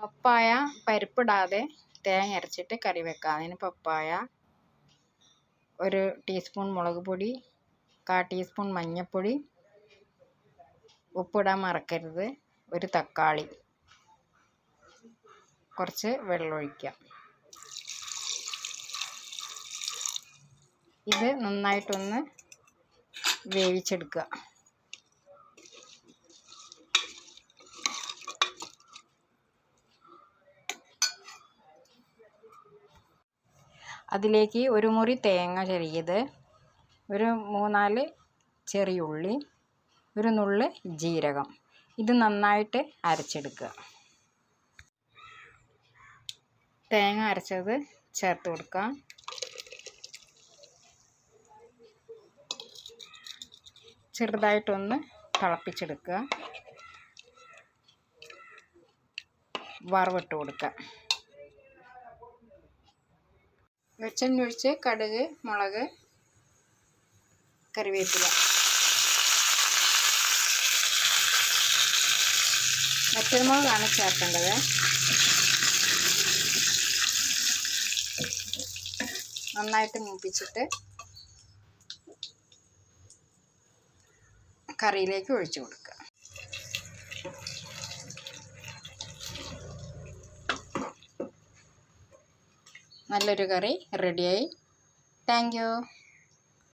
പപ്പായ പരിപ്പിടാതെ തേങ്ങ അരച്ചിട്ട് കറി വെക്കാം. അതിന് പപ്പായ, 1 ടീസ്പൂൺ മുളക് പൊടി, 1/4 ടീസ്പൂൺ മഞ്ഞൾപ്പൊടി, ഉപ്പിടാൻ മറക്കരുത്, 1 തക്കാളി, കുറച്ച് വെള്ളം ഒഴിക്കാം. ഇത് നന്നായിട്ടൊന്ന് വേവിച്ചെടുക്കുക. അതിലേക്ക് 1 മുറി തേങ്ങ ചിരകിയത്, 3-4 ചെറിയ ഉള്ളി, 1 നുള്ള് ജീരകം. ഇത് നന്നായിട്ട് അരച്ചെടുക്കുക. തേങ്ങ അരച്ചത് ചേർത്ത് കൊടുക്കാം. ചെറുതായിട്ടൊന്ന് തിളപ്പിച്ചെടുക്കുക. വറവിട്ട് കൊടുക്കുക. വെളിച്ചെണ്ണ ഒഴിച്ച് കടുക്, മുളക്, കറിവേപ്പില, വറ്റൽമുളകാണ് ചേർക്കേണ്ടത്. നന്നായിട്ട് മൂപ്പിച്ചിട്ട് കറിയിലേക്ക് ഒഴിച്ചു കൊടുക്കുക. നല്ലൊരു കറി റെഡിയായി. Thank you.